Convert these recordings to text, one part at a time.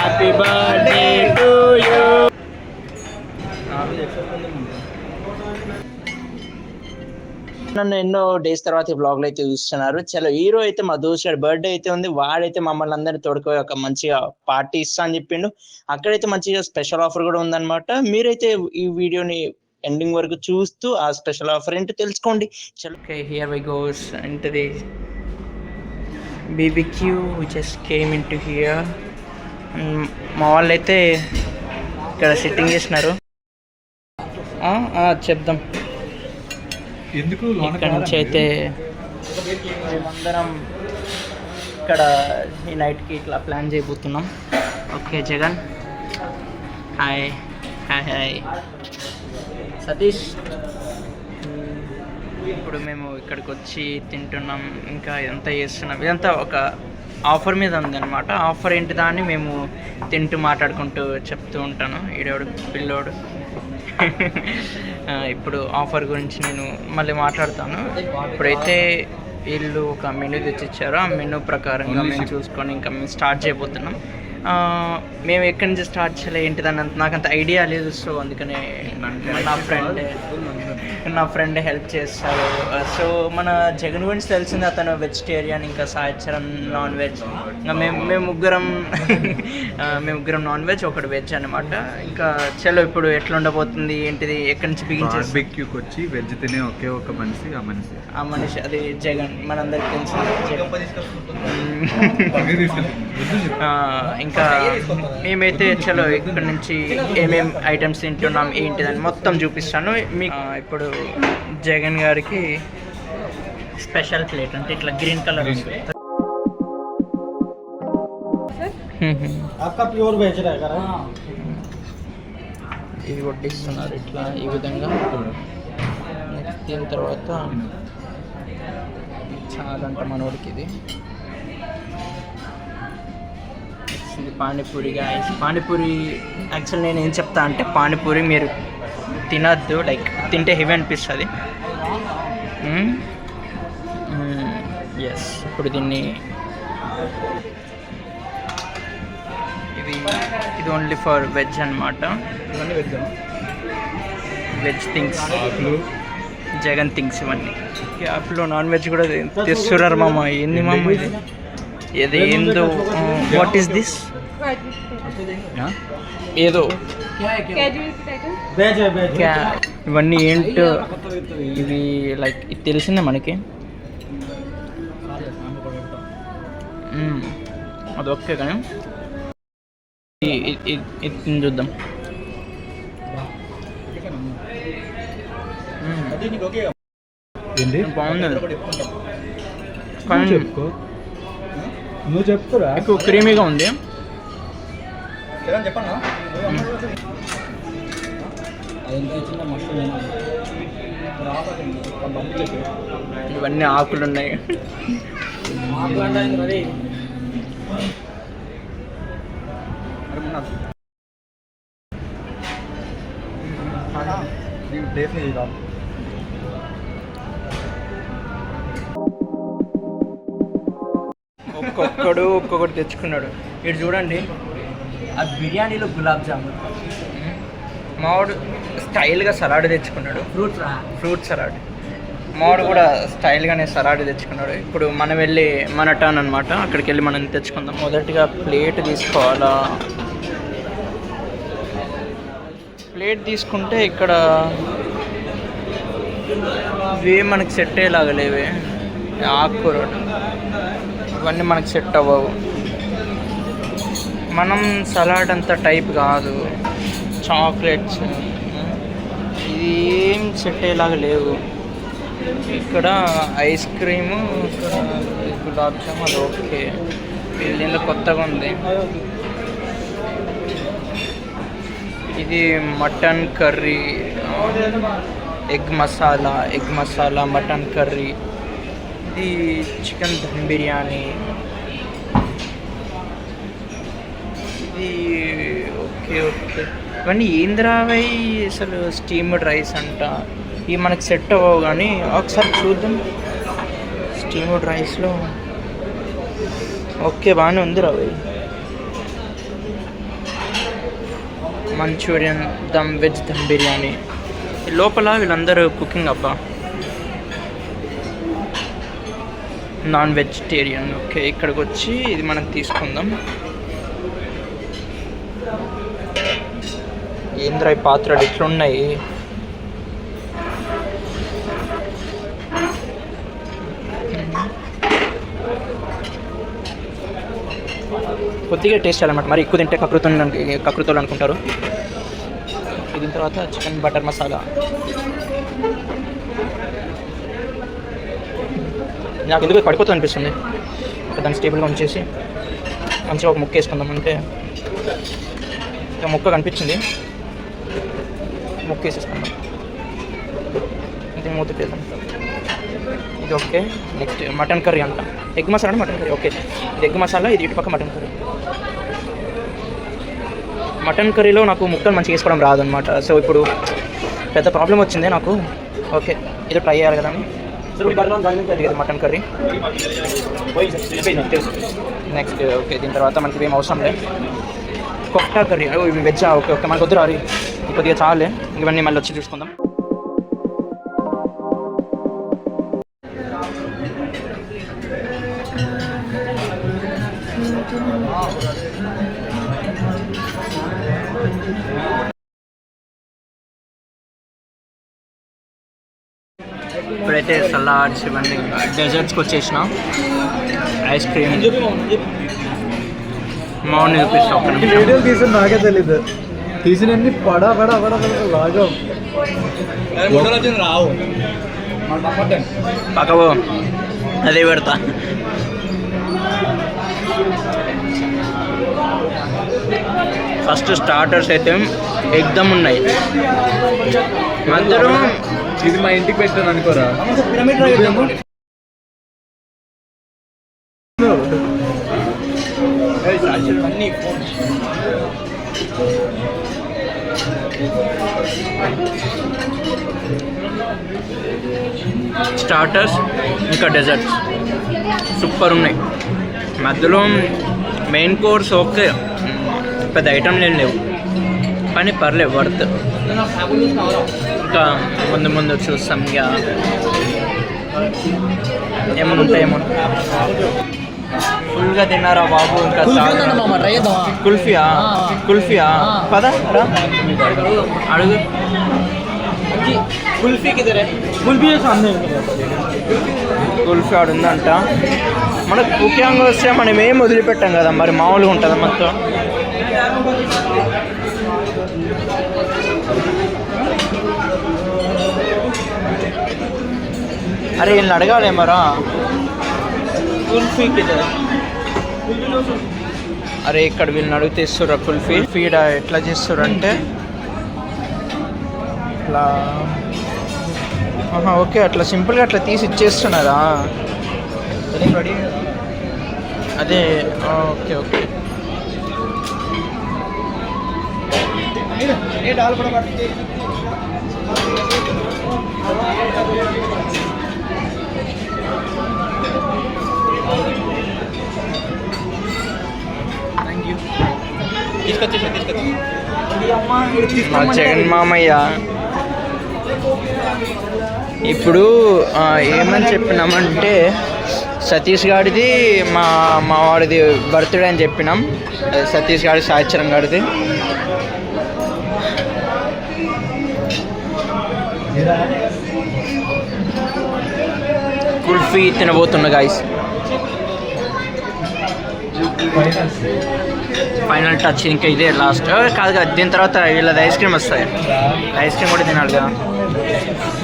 Happy birthday to you. నన్ను ఎన్నో days తర్వాత ఈ బ్లాగ్లో అయితే చూస్తున్నారు. చలో హీరో అయితే మా దోస్తు బర్త్డే అయితే ఉంది. వాడైతే మమ్మల్ని అందరినీ తోడుకోయి ఒక మంచిగా పార్టీ ఇస్తా అని చెప్పిండు. అక్కడైతే మంచిగా స్పెషల్ ఆఫర్ కూడా ఉందన్నమాట. మీరైతే ఈ వీడియోని ఎండింగ్ వరకు చూస్తూ ఆ స్పెషల్ ఆఫర్ ఏంటో తెలుసుకోండి. చలో okay, here we goes into the BBQ we just came into here. మా వాళ్ళు అయితే ఇక్కడ సిట్టింగ్ చేసినారు. చెప్దాం ఎందుకు ఇక్కడ నుంచి అయితే మేమందరం ఇక్కడ ఈ నైట్కి ఇట్లా ప్లాన్ చేయబోతున్నాం. Okay Jagan, hi hi hi Satish. ఇప్పుడు మేము ఇక్కడికి వచ్చి తింటున్నాం, ఇంకా ఇదంతా చేస్తున్నాం. ఇదంతా ఒక ఆఫర్ మీద ఉందన్నమాట. ఆఫర్ ఏంటి దాన్ని మేము తింటూ మాట్లాడుకుంటూ చెప్తూ ఉంటాను. ఈడోడు పిల్లోడు. ఇప్పుడు ఆఫర్ గురించి నేను మళ్ళీ మాట్లాడతాను. ఇప్పుడైతే వీళ్ళు ఒక మెనూ తెచ్చిచ్చారు. ఆ మెనూ ప్రకారంగా మేము చూసుకొని ఇంకా మేము స్టార్ట్ చేయబోతున్నాం. మేము ఎక్కడి నుంచి స్టార్ట్ చేయాలి ఏంటిదని నాకు అంత ఐడియా లేదు. సో అందుకనే నా ఫ్రెండ్ హెల్ప్ చేస్తారు. సో మన జగన్ గురించి తెలిసింది, అతను వెజిటేరియన్, ఇంకా సాయిచరణ్ నాన్ వెజ్. ఇంకా మేము ముగ్గురం నాన్ వెజ్, ఒకటి వెజ్ అనమాట. ఇంకా చలో ఇప్పుడు ఎట్లా ఉండబోతుంది ఏంటిది ఎక్కడి నుంచి బార్బిక్యూకి వచ్చి వెజ్ తినే ఒకే ఒక మనిషి, ఆ మనిషి అది జగన్, మనందరికి తెలిసింది. ఇంకా మేమైతే చలో ఇక్కడ నుంచి ఏమేమి ఐటమ్స్ తింటున్నాం ఏంటిదని మొత్తం చూపిస్తాను మీకు. ఇప్పుడు జగన్ గారికి స్పెషల్ ప్లేట్ అంటే ఇట్లా గ్రీన్ కలర్ ఇది వడ్డిస్తున్నారు ఇట్లా ఈ విధంగా. నెక్స్ట్ దీని తర్వాత చాలంట మనోడికి ఇది. ఇది పానీపూరి గాయస్. పానీపూరి యాక్చువల్ నేను ఏం చెప్తా అంటే పానీపూరి మీరు తినద్దు, లైక్ తింటే హెవీ అనిపిస్తుంది. ఎస్, ఇప్పుడు దీన్ని ఇది ఓన్లీ ఫర్ వెజ్ అనమాట. వెజ్ థింగ్స్, జగన్ థింగ్స్ ఇవన్నీ. యాప్లో నాన్ వెజ్ కూడా తెస్తున్నారు మామ. ఏంది మామ ఇది? ఇది ఏందో, వాట్ ఈస్ దిస్? ఏదో ఇవన్నీ ఏంటో ఇవి, లైక్ ఇది తెలిసిందే మనకి. అది ఓకే, కానీ ఇది చూద్దాం. బాగుంది, నువ్వు చెప్పురా. ఎక్కువ క్రీమీగా ఉంది. ఇవన్నీ ఆకులు ఉన్నాయి. ఒక్కొక్కటి తెచ్చుకున్నాడు. ఇటు చూడండి, ఆ బిర్యానీలో గులాబ్ జామున్. మావాడు స్టైల్గా సలాడ్ తెచ్చుకున్నాడు, ఫ్రూట్ సలాడ్. మావాడు కూడా స్టైల్గానే సలాడ్ తెచ్చుకున్నాడు. ఇప్పుడు మనం వెళ్ళి మన టర్న్ అనమాట, అక్కడికి వెళ్ళి మనం తెచ్చుకుందాం. మొదటిగా ప్లేట్ తీసుకోవాలా. ప్లేట్ తీసుకుంటే ఇక్కడ ఇవే మనకి సెట్ అయ్యేలాగా లేవే. ఆకుకూర ఇవన్నీ మనకి సెట్ అవ్వవు. మనం సలాడ్ అంత టైప్ కాదు. చాక్లెట్స్ ఇది ఏం సెట్ అయ్యేలాగా లేవు. ఇక్కడ ఐస్ క్రీము, ఇక్కడ గులాబ్ జామ్, అది ఓకే. దీనిలో కొత్తగా ఉంది. ఇది mutton curry, egg masala mutton curry. ఇది చికెన్ దమ్ బిర్యానీ. ఇది ఓకే. ఇవన్నీ ఏంద్రావై అసలు స్టీమ్డ్ రైస్ అంట. ఇవి మనకు సెట్ అవ్వవు, కానీ ఒకసారి చూద్దాం. స్టీమ్డ్ రైస్లో ఓకే బాగానే ఉంది రావై. Manchurian veg dum biryani. లోపల వీళ్ళందరూ కుకింగ్ అబ్బా. Non vegetarian. ఓకే, ఇక్కడికి వచ్చి ఇది మనం తీసుకుందాం. ఏంద్ర ఈ పాత్రలు ఇట్లున్నాయి. కొద్దిగా టేస్ట్ చేయాలన్నమాట, మరి ఎక్కువ తింటే కకృతోళ్ళు అనుకుంటారు. దీని తర్వాత చికెన్ బటర్ మసాలా. నాకు ఎందుకు పడిపోతుంది అనిపిస్తుంది. దాన్ని స్టేబుల్గా ఉంచేసి మంచిగా ఒక ముక్క వేసుకుందాం. అంటే ముక్క కనిపించింది, ముక్క వేసేసుకుందాం. ఇది మూత చేద్దాం. ఇది ఓకే. నెక్స్ట్ మటన్ కర్రీ అంట. Egg masala, mutton curry. Okay, ఇది ఎగ్ మసాలా, ఇది ఇటుపక్క మటన్ కర్రీ. మటన్ కర్రీలో నాకు ముక్కలు మంచిగా వేసుకోవడం రాదనమాట. సో ఇప్పుడు పెద్ద ప్రాబ్లం వచ్చింది నాకు. ఓకే, ఇది ట్రై చేయాలి కదా. Mutton curry next. ఓకే, దీని తర్వాత మనకి ఏం అవసరం లేదు. కొట్టా కర్రీ, ఇవి వెజ్జా? ఓకే ఓకే, మనకు వద్దు రారి, కొద్దిగా చాలే. ఇవన్నీ మళ్ళీ వచ్చి చూసుకుందాం. ఇప్పుడైతే సలాడ్స్ ఇవన్నీ డెజర్ట్స్కి వచ్చేసిన. ఐస్ క్రీమ్ మౌన్ చూపిస్తా. వీడియో తీసిన నాకే తెలీదు, తీసినన్ని పడా పడా పడా లాగా రావు. పక్కవో అదే పెడతా. ఫస్ట్ స్టార్టర్స్ అయితే ఎగ్దమ్ ఉన్నాయి. అందరూ ఇది మా ఇంటికి పెట్టాను అనుకోరా. స్టార్టర్స్ ఇంకా డెజర్ట్స్ సూపర్ ఉన్నాయి. మధ్యలో మెయిన్ కోర్స్ ఓకే, పెద్ద ఐటమ్ లేవు కానీ పర్లేదు, వర్త్. ఇంకా ముందు ముందు చూస్తాం ఇక ఏమైనా ఉంటాయేమో. ఫుల్గా తిన్నారా బాబు? ఇంకా కుల్ఫియా కుల్ఫియా పదా అడుగు. కుల్ఫీకి కుల్ఫీ ఆడుందంట. మనకు ముఖ్యంగా వస్తే మనం ఏం వదిలిపెట్టాం కదా, మరి మామూలుగా ఉంటుందా మొత్తం? అరే వీళ్ళని అడగాలేమరా కుల్ఫీకి. అరే ఇక్కడ వీళ్ళని అడిగితే ఇస్తుర్రా కుల్ఫీ. ఫీడ్ ఎట్లా చేస్తుర్రంటే ఇట్లా, ఓకే అట్లా సింపుల్గా అట్లా తీసి ఇచ్చేస్తున్నారా? అదే ఓకే ఓకే. జగన్ మామయ్య ఇప్పుడు ఏమని చెప్పినామంటే, సతీష్ గారిది మా వాడిది బర్త్డే అని చెప్పినాం. సతీష్ గారి, సాయిచరం గారిది. కుల్ఫీ తినబోతున్నా గాయస్. ఫైనల్ టచ్ ఇంకా ఇదే లాస్ట్. కాదు కదా, దీని తర్వాత వీళ్ళది ఐస్ క్రీమ్ వస్తాయి. ఐస్ క్రీమ్ కూడా తినాలి కదా.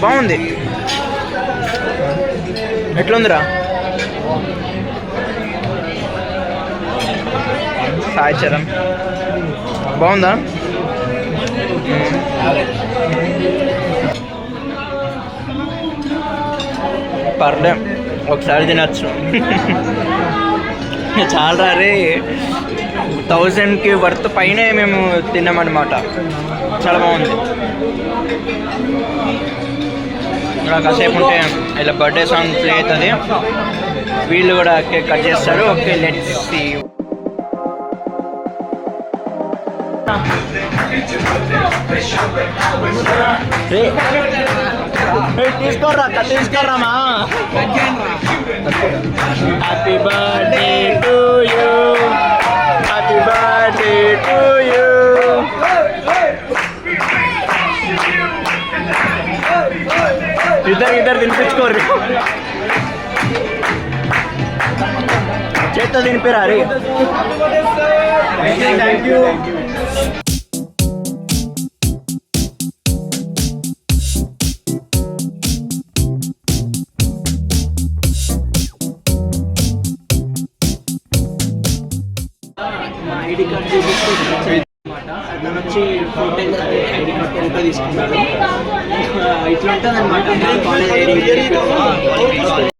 బాగుంది. ఎట్లుందిరా సాయి చరణ్? బాగుందా? పర్లే, ఒకసారి తినచ్చు. చాలా రే 1000కి వర్త్ పైనే మేము తిన్నామన్నమాట. చాలా బాగుంది. ఇలా కాసేపు ఉంటే ఇలా బర్త్డే సాంగ్ ప్లే అవుతుంది. వీళ్ళు కూడా కేక్ కట్ చేస్తారు. Okay, let's see. తీసుకోర్రా తీసుకోర్రామా. Happy birthday to you, happy birthday to you. ఇద్దరు తినిపించుకోర్రి, చేత్తో తినిపిరా రే. Thank you. ఐడి కార్డ్ చూపిస్తే అతను వచ్చి హోటల్ ఐడి కార్డ్ ఎంత తీసుకున్నాడు. ఇట్లా ఉంటుంది అనమాట కాలేజ్ ఐడి.